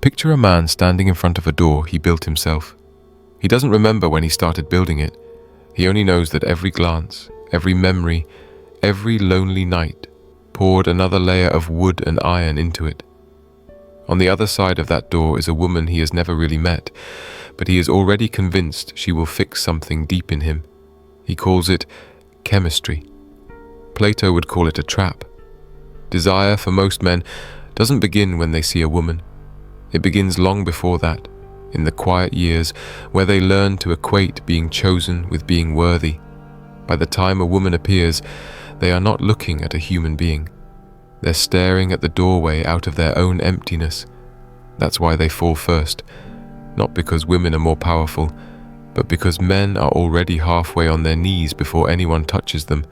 Picture a man standing in front of a door he built himself. He doesn't remember when he started building it. He only knows that every glance, every memory, every lonely night poured another layer of wood and iron into it. On the other side of that door is a woman he has never really met, but he is already convinced she will fix something deep in him. He calls it chemistry. Plato would call it a trap. Desire for most men doesn't begin when they see a woman. It begins long before that, in the quiet years where they learn to equate being chosen with being worthy. By the time a woman appears, they are not looking at a human being. They're staring at the doorway out of their own emptiness. That's why they fall first, not because women are more powerful, but because men are already halfway on their knees before anyone touches them.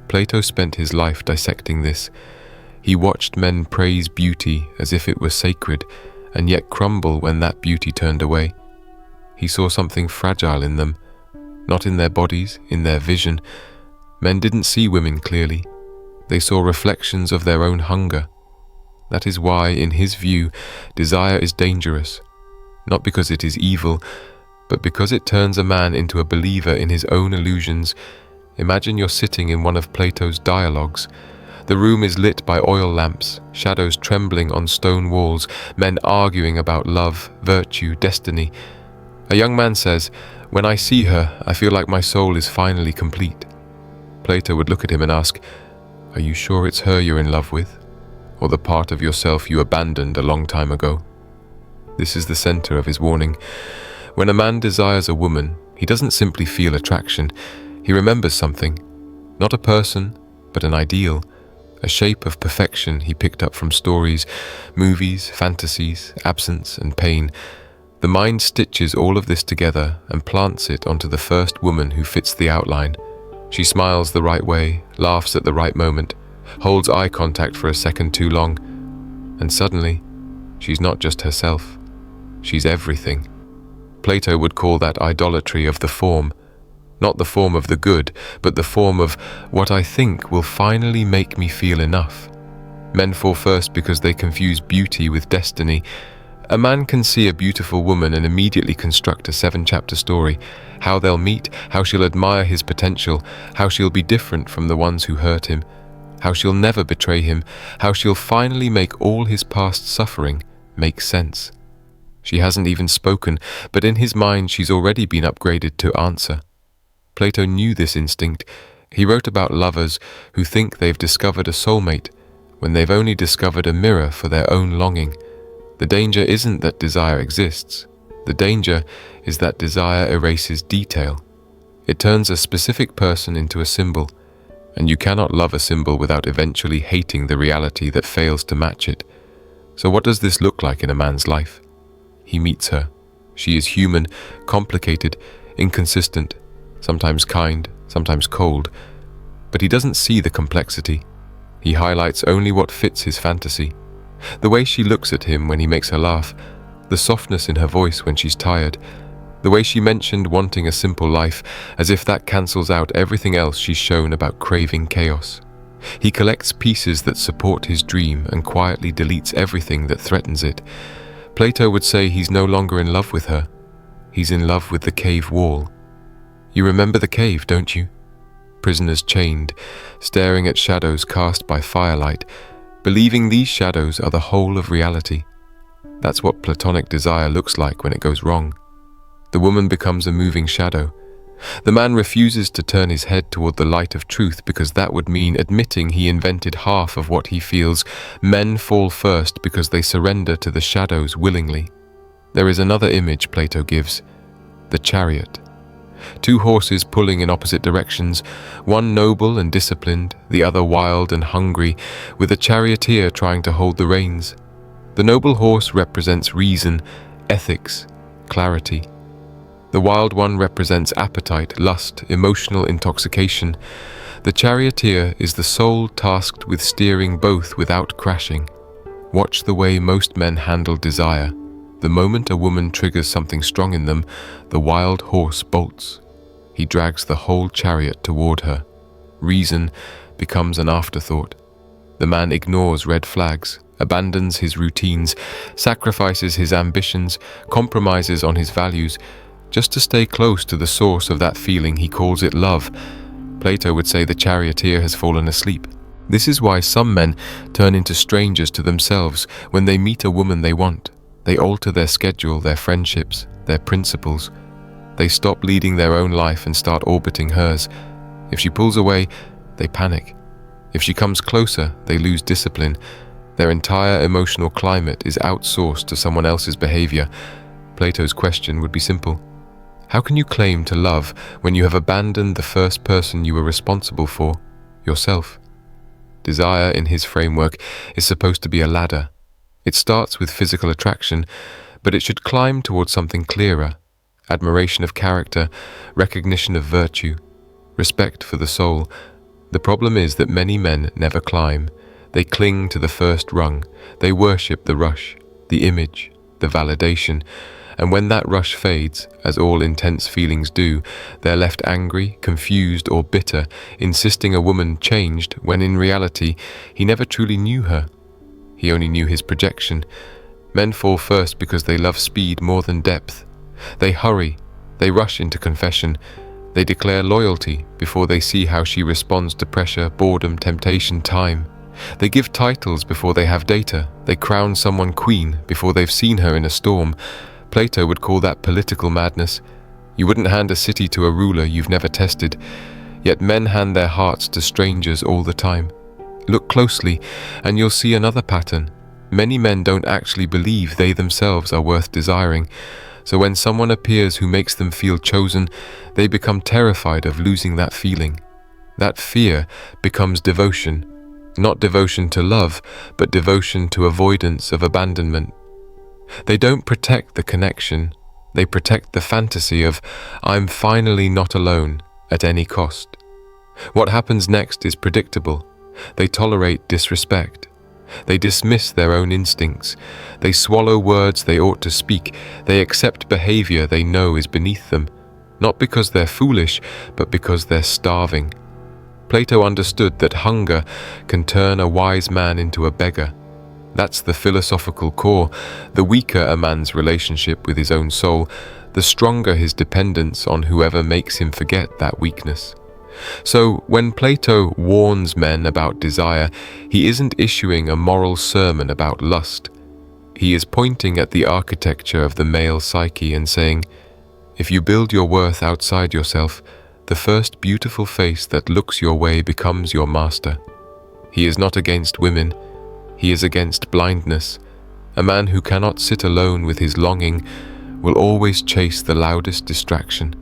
Plato spent his life dissecting this. He watched men praise beauty as if it were sacred, and yet crumble when that beauty turned away. He saw something fragile in them, not in their bodies, in their vision. Men didn't see women clearly. They saw reflections of their own hunger. That is why, in his view, desire is dangerous, not because it is evil, but because it turns a man into a believer in his own illusions. Imagine you're sitting in one of Plato's dialogues. The room is lit by oil lamps, shadows trembling on stone walls, men arguing about love, virtue, destiny. A young man says, "When I see her, I feel like my soul is finally complete." Plato would look at him and ask, "Are you sure it's her you're in love with? Or the part of yourself you abandoned a long time ago?" This is the center of his warning. When a man desires a woman, he doesn't simply feel attraction. He remembers something. Not a person, but an ideal. A shape of perfection he picked up from stories, movies, fantasies, absence, and pain. The mind stitches all of this together and plants it onto the first woman who fits the outline. She smiles the right way, laughs at the right moment, holds eye contact for a second too long, and suddenly, she's not just herself. She's everything. Plato would call that idolatry of the form. Not the form of the good, but the form of what I think will finally make me feel enough. Men fall first because they confuse beauty with destiny. A man can see a beautiful woman and immediately construct a 7-chapter story. How they'll meet, how she'll admire his potential, how she'll be different from the ones who hurt him, how she'll never betray him, how she'll finally make all his past suffering make sense. She hasn't even spoken, but in his mind she's already been upgraded to answer. Plato knew this instinct. He wrote about lovers who think they've discovered a soulmate when they've only discovered a mirror for their own longing. The danger isn't that desire exists. The danger is that desire erases detail. It turns a specific person into a symbol, and you cannot love a symbol without eventually hating the reality that fails to match it. So what does this look like in a man's life? He meets her. She is human, complicated, inconsistent, sometimes kind, sometimes cold, but he doesn't see the complexity. He highlights only what fits his fantasy. The way she looks at him when he makes her laugh, the softness in her voice when she's tired, the way she mentioned wanting a simple life, as if that cancels out everything else she's shown about craving chaos. He collects pieces that support his dream and quietly deletes everything that threatens it. Plato would say he's no longer in love with her. He's in love with the cave wall. You remember the cave, don't you? Prisoners chained, staring at shadows cast by firelight, believing these shadows are the whole of reality. That's what platonic desire looks like when it goes wrong. The woman becomes a moving shadow. The man refuses to turn his head toward the light of truth because that would mean admitting he invented half of what he feels. Men fall first because they surrender to the shadows willingly. There is another image Plato gives, the chariot. 2 horses pulling in opposite directions, one noble and disciplined, the other wild and hungry, with a charioteer trying to hold the reins. The noble horse represents reason, ethics, clarity. The wild one represents appetite, lust, emotional intoxication. The charioteer is the soul tasked with steering both without crashing. Watch the way most men handle desire. The moment a woman triggers something strong in them, the wild horse bolts. He drags the whole chariot toward her. Reason becomes an afterthought. The man ignores red flags, abandons his routines, sacrifices his ambitions, compromises on his values, just to stay close to the source of that feeling. He calls it love. Plato would say the charioteer has fallen asleep. This is why some men turn into strangers to themselves when they meet a woman they want. They alter their schedule, their friendships, their principles. They stop leading their own life and start orbiting hers. If she pulls away, they panic. If she comes closer, they lose discipline. Their entire emotional climate is outsourced to someone else's behavior. Plato's question would be simple. How can you claim to love when you have abandoned the first person you were responsible for, yourself? Desire, in his framework, is supposed to be a ladder. It starts with physical attraction, but it should climb towards something clearer: admiration of character, recognition of virtue, respect for the soul. The problem is that many men never climb. They cling to the first rung. They worship the rush, the image, the validation. And when that rush fades, as all intense feelings do, they're left angry, confused, or bitter, insisting a woman changed when in reality he never truly knew her. He only knew his projection. Men fall first because they love speed more than depth. They hurry, they rush into confession. They declare loyalty before they see how she responds to pressure, boredom, temptation, time. They give titles before they have data. They crown someone queen before they've seen her in a storm. Plato would call that political madness. You wouldn't hand a city to a ruler you've never tested. Yet men hand their hearts to strangers all the time. Look closely and you'll see another pattern. Many men don't actually believe they themselves are worth desiring. So when someone appears who makes them feel chosen, they become terrified of losing that feeling. That fear becomes devotion. Not devotion to love, but devotion to avoidance of abandonment. They don't protect the connection. They protect the fantasy of, I'm finally not alone, at any cost. What happens next is predictable. They tolerate disrespect. They dismiss their own instincts. They swallow words they ought to speak. They accept behavior they know is beneath them, not because they're foolish, but because they're starving. Plato understood that hunger can turn a wise man into a beggar. That's the philosophical core. The weaker a man's relationship with his own soul, the stronger his dependence on whoever makes him forget that weakness. So when Plato warns men about desire, he isn't issuing a moral sermon about lust. He is pointing at the architecture of the male psyche and saying, if you build your worth outside yourself, the first beautiful face that looks your way becomes your master. He is not against women. He is against blindness. A man who cannot sit alone with his longing will always chase the loudest distraction.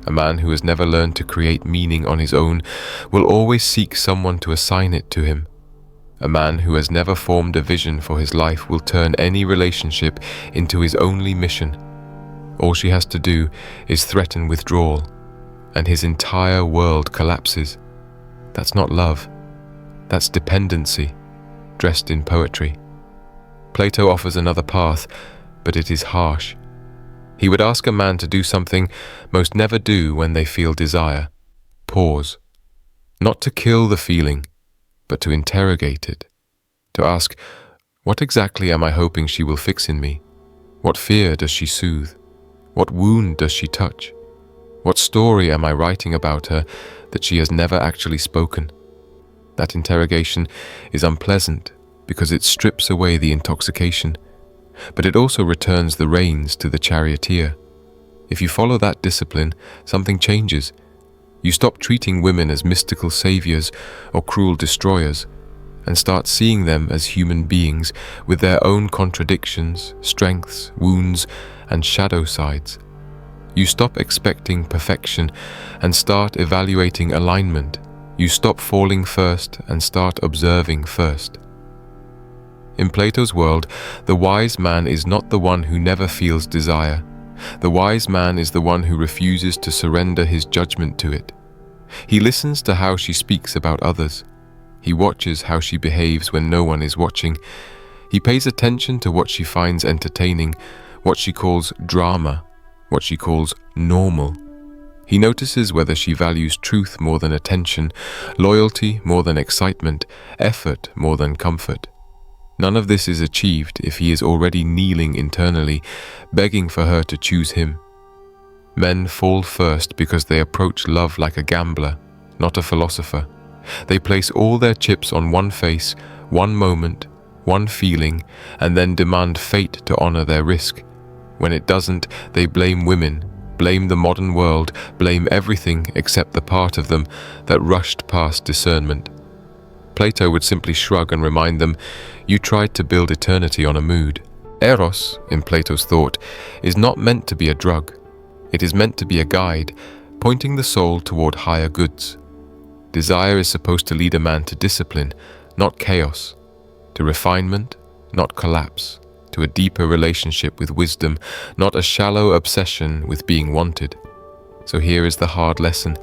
A man who has never learned to create meaning on his own will always seek someone to assign it to him. A man who has never formed a vision for his life will turn any relationship into his only mission. All she has to do is threaten withdrawal, and his entire world collapses. That's not love. That's dependency, dressed in poetry. Plato offers another path, but it is harsh. He would ask a man to do something most never do when they feel desire. Pause. Not to kill the feeling, but to interrogate it. To ask, what exactly am I hoping she will fix in me? What fear does she soothe? What wound does she touch? What story am I writing about her that she has never actually spoken? That interrogation is unpleasant because it strips away the intoxication, but it also returns the reins to the charioteer. If you follow that discipline, something changes. You stop treating women as mystical saviors or cruel destroyers, and start seeing them as human beings with their own contradictions, strengths, wounds, and shadow sides. You stop expecting perfection and start evaluating alignment. You stop falling first and start observing first. In Plato's world, the wise man is not the one who never feels desire. The wise man is the one who refuses to surrender his judgment to it. He listens to how she speaks about others. He watches how she behaves when no one is watching. He pays attention to what she finds entertaining, what she calls drama, what she calls normal. He notices whether she values truth more than attention, loyalty more than excitement, effort more than comfort. None of this is achieved if he is already kneeling internally, begging for her to choose him. Men fall first because they approach love like a gambler, not a philosopher. They place all their chips on one face, one moment, one feeling, and then demand fate to honor their risk. When it doesn't, they blame women, blame the modern world, blame everything except the part of them that rushed past discernment. Plato would simply shrug and remind them, you tried to build eternity on a mood. Eros, in Plato's thought, is not meant to be a drug. It is meant to be a guide, pointing the soul toward higher goods. Desire is supposed to lead a man to discipline, not chaos, to refinement, not collapse, to a deeper relationship with wisdom, not a shallow obsession with being wanted. So here is the hard lesson.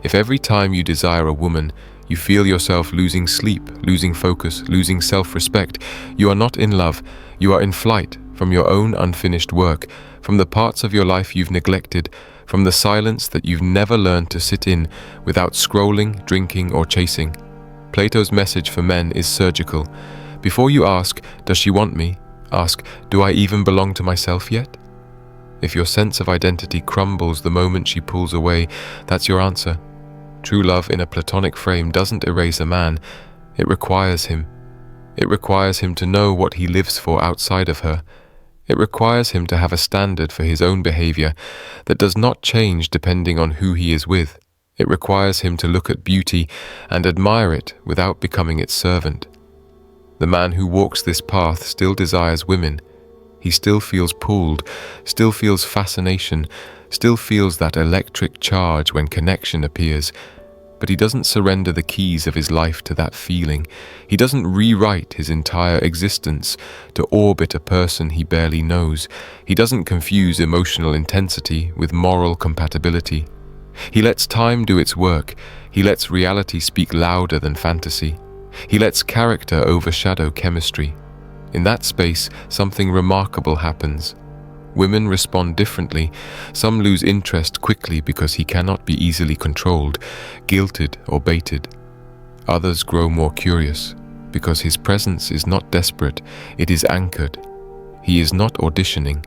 If every time you desire a woman, you feel yourself losing sleep, losing focus, losing self-respect, you are not in love, you are in flight from your own unfinished work, from the parts of your life you've neglected, from the silence that you've never learned to sit in without scrolling, drinking, or chasing. Plato's message for men is surgical. Before you ask, does she want me? Ask, do I even belong to myself yet? If your sense of identity crumbles the moment she pulls away, that's your answer. True love in a platonic frame doesn't erase a man, it requires him. It requires him to know what he lives for outside of her. It requires him to have a standard for his own behavior that does not change depending on who he is with. It requires him to look at beauty and admire it without becoming its servant. The man who walks this path still desires women. He still feels pulled, still feels fascination, still feels that electric charge when connection appears. But he doesn't surrender the keys of his life to that feeling. He doesn't rewrite his entire existence to orbit a person he barely knows. He doesn't confuse emotional intensity with moral compatibility. He lets time do its work. He lets reality speak louder than fantasy. He lets character overshadow chemistry. In that space, something remarkable happens. Women respond differently. Some lose interest quickly because he cannot be easily controlled, guilted or baited. Others grow more curious because his presence is not desperate, it is anchored. He is not auditioning.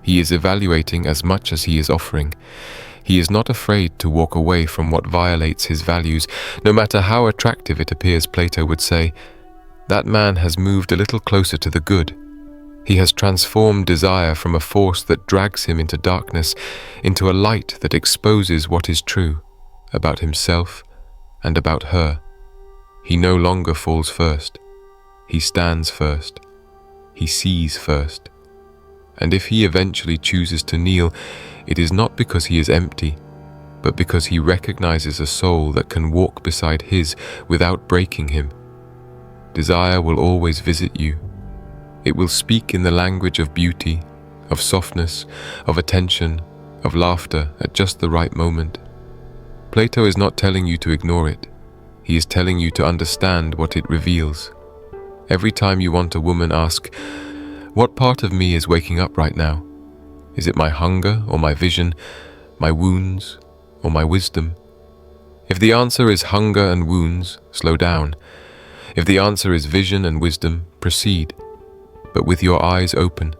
He is evaluating as much as he is offering. He is not afraid to walk away from what violates his values, no matter how attractive it appears. Plato would say, that man has moved a little closer to the good. He has transformed desire from a force that drags him into darkness, into a light that exposes what is true about himself and about her. He no longer falls first. He stands first. He sees first. And if he eventually chooses to kneel, it is not because he is empty, but because he recognizes a soul that can walk beside his without breaking him. Desire will always visit you. It will speak in the language of beauty, of softness, of attention, of laughter at just the right moment. Plato is not telling you to ignore it. He is telling you to understand what it reveals. Every time you want a woman, ask, what part of me is waking up right now? Is it my hunger or my vision, my wounds or my wisdom? If the answer is hunger and wounds, slow down. If the answer is vision and wisdom, proceed, but with your eyes open.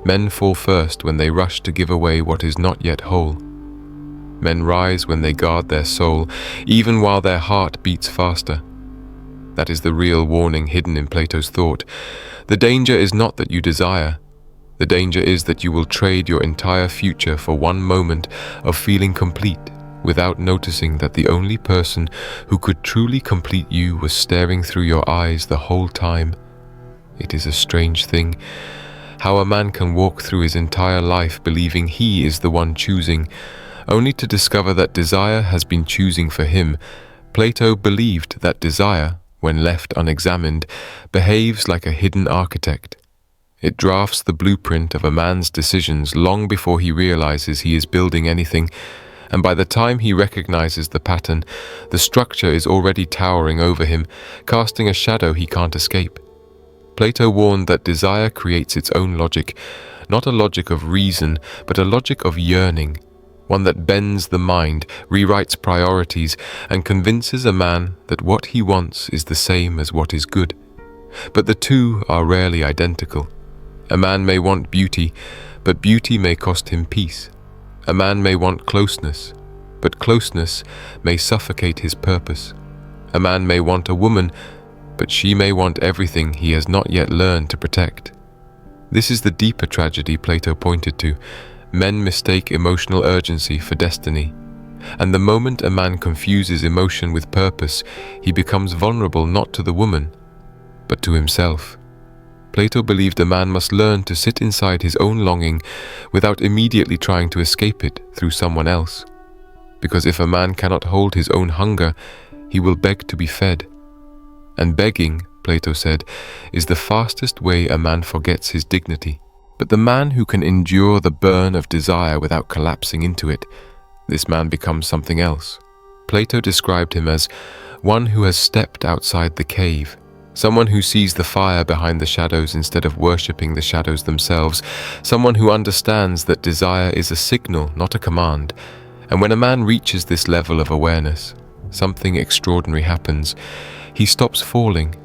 Men fall first when they rush to give away what is not yet whole. Men rise when they guard their soul, even while their heart beats faster. That is the real warning hidden in Plato's thought. The danger is not that you desire. The danger is that you will trade your entire future for one moment of feeling complete without noticing that the only person who could truly complete you was staring through your eyes the whole time. It is a strange thing, how a man can walk through his entire life believing he is the one choosing, only to discover that desire has been choosing for him. Plato believed that desire, when left unexamined, behaves like a hidden architect. It drafts the blueprint of a man's decisions long before he realizes he is building anything, and by the time he recognizes the pattern, the structure is already towering over him, casting a shadow he can't escape. Plato warned that desire creates its own logic, not a logic of reason, but a logic of yearning, one that bends the mind, rewrites priorities, and convinces a man that what he wants is the same as what is good. But the two are rarely identical. A man may want beauty, but beauty may cost him peace. A man may want closeness, but closeness may suffocate his purpose. A man may want a woman, but she may want everything he has not yet learned to protect. This is the deeper tragedy Plato pointed to. Men mistake emotional urgency for destiny. And the moment a man confuses emotion with purpose, he becomes vulnerable not to the woman, but to himself. Plato believed a man must learn to sit inside his own longing without immediately trying to escape it through someone else. Because if a man cannot hold his own hunger, he will beg to be fed. And begging, Plato said, is the fastest way a man forgets his dignity. But the man who can endure the burn of desire without collapsing into it, this man becomes something else. Plato described him as one who has stepped outside the cave, someone who sees the fire behind the shadows instead of worshipping the shadows themselves, someone who understands that desire is a signal, not a command. And when a man reaches this level of awareness, something extraordinary happens. He stops falling.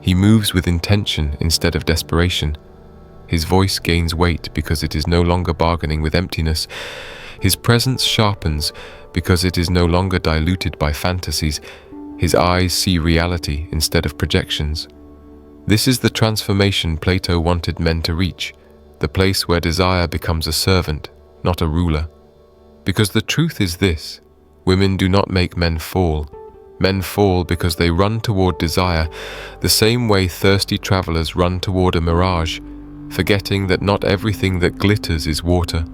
He moves with intention instead of desperation. His voice gains weight because it is no longer bargaining with emptiness. His presence sharpens because it is no longer diluted by fantasies. His eyes see reality instead of projections. This is the transformation Plato wanted men to reach, the place where desire becomes a servant, not a ruler. Because the truth is this: women do not make men fall. Men fall because they run toward desire, the same way thirsty travelers run toward a mirage, forgetting that not everything that glitters is water.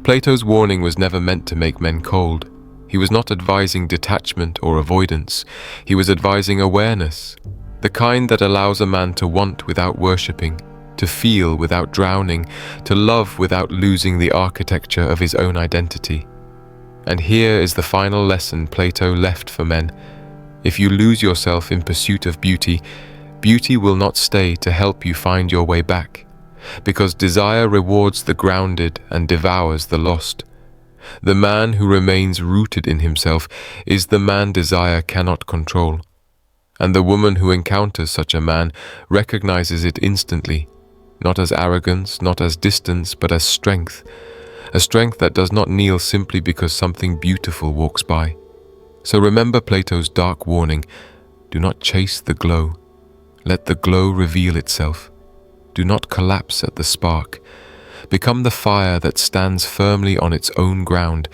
Plato's warning was never meant to make men cold. He was not advising detachment or avoidance. He was advising awareness, the kind that allows a man to want without worshipping, to feel without drowning, to love without losing the architecture of his own identity. And here is the final lesson Plato left for men. If you lose yourself in pursuit of beauty, beauty will not stay to help you find your way back, because desire rewards the grounded and devours the lost. The man who remains rooted in himself is the man desire cannot control. And the woman who encounters such a man recognizes it instantly, not as arrogance, not as distance, but as strength. A strength that does not kneel simply because something beautiful walks by. So remember Plato's dark warning: do not chase the glow. Let the glow reveal itself. Do not collapse at the spark. Become the fire that stands firmly on its own ground,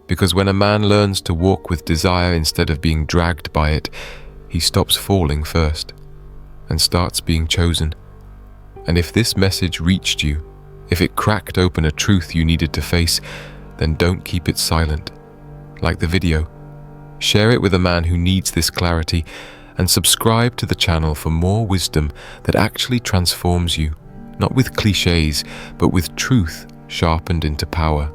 because when a man learns to walk with desire instead of being dragged by it, he stops falling first and starts being chosen. And if this message reached you, if it cracked open a truth you needed to face, then don't keep it silent. Like the video, share it with a man who needs this clarity, and subscribe to the channel for more wisdom that actually transforms you, not with cliches, but with truth sharpened into power.